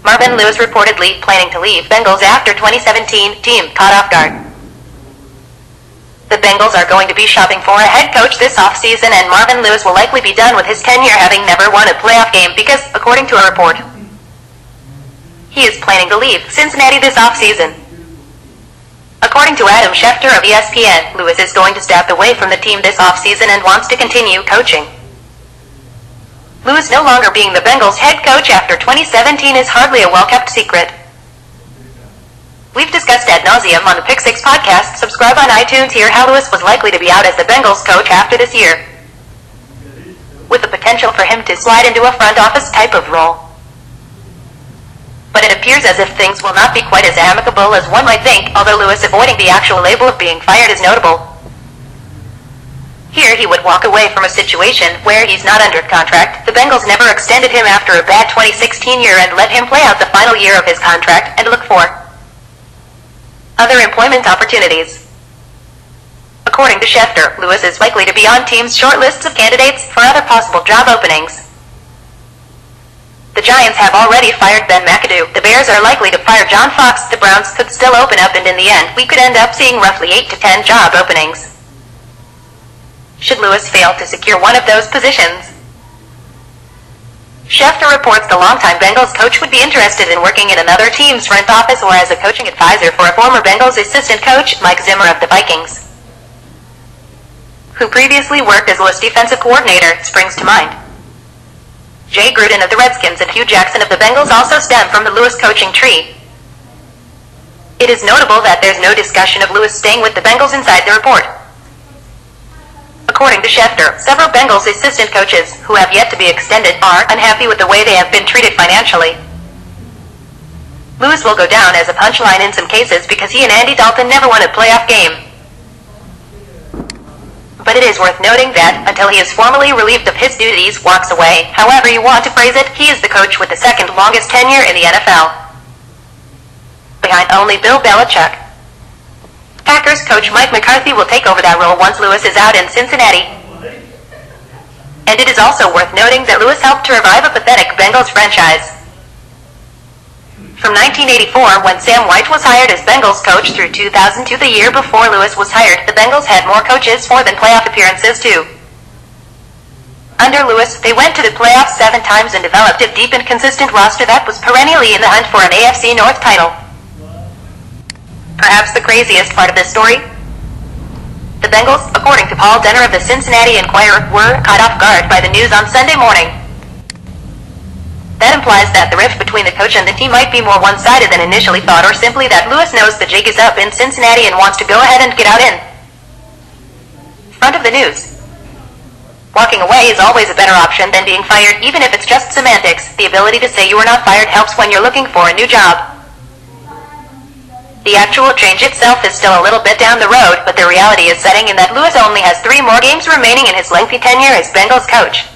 Marvin Lewis reportedly planning to leave Bengals after 2017 team caught off guard. The Bengals are going to be shopping for a head coach this offseason, and Marvin Lewis will likely be done with his tenure, having never won a playoff game because, according to a report, he is planning to leave Cincinnati this offseason. According to Adam Schefter of ESPN, Lewis is going to step away from the team this offseason and wants to continue coaching. Lewis no longer being the Bengals head coach after 2017 is hardly a well-kept secret. We've discussed ad nauseum on the Pick 6 podcast. Subscribe on iTunes. Hear how Lewis was likely to be out as the Bengals coach after this year, with the potential for him to slide into a front office type of role. But it appears as if things will not be quite as amicable as one might think, although Lewis avoiding the actual label of being fired is notable. Here he would walk away from a situation where he's not under contract. The Bengals never extended him after a bad 2016 year and let him play out the final year of his contract and look for other employment opportunities. According to Schefter, Lewis is likely to be on teams' short lists of candidates for other possible job openings. The Giants have already fired Ben McAdoo. The Bears are likely to fire John Fox. The Browns could still open up, and in the end, we could end up seeing roughly 8 to 10 job openings should Lewis fail to secure one of those positions. Schefter reports the longtime Bengals coach would be interested in working in another team's front office or as a coaching advisor for a former Bengals assistant coach, Mike Zimmer of the Vikings, who previously worked as Lewis' defensive coordinator, springs to mind. Jay Gruden of the Redskins and Hugh Jackson of the Bengals also stem from the Lewis coaching tree. It is notable that there's no discussion of Lewis staying with the Bengals inside the report. According to Schefter, several Bengals assistant coaches, who have yet to be extended, are unhappy with the way they have been treated financially. Lewis will go down as a punchline in some cases because he and Andy Dalton never won a playoff game. But it is worth noting that, until he is formally relieved of his duties, walks away, however you want to phrase it, he is the coach with the second longest tenure in the NFL, behind only Bill Belichick. Packers coach Mike McCarthy will take over that role once Lewis is out in Cincinnati. And it is also worth noting that Lewis helped to revive a pathetic Bengals franchise. From 1984, when Sam White was hired as Bengals coach, through 2002, the year before Lewis was hired, the Bengals had more coaches for than playoff appearances too. Under Lewis, they went to the playoffs 7 times and developed a deep and consistent roster that was perennially in the hunt for an AFC North title. Perhaps the craziest part of this story? The Bengals, according to Paul Denner of the Cincinnati Enquirer, were caught off guard by the news on Sunday morning. That implies that the rift between the coach and the team might be more one-sided than initially thought, or simply that Lewis knows the jig is up in Cincinnati and wants to go ahead and get out in front of the news. Walking away is always a better option than being fired, even if it's just semantics. The ability to say you were not fired helps when you're looking for a new job. The actual change itself is still a little bit down the road, but the reality is setting in that Lewis only has 3 more games remaining in his lengthy tenure as Bengals coach.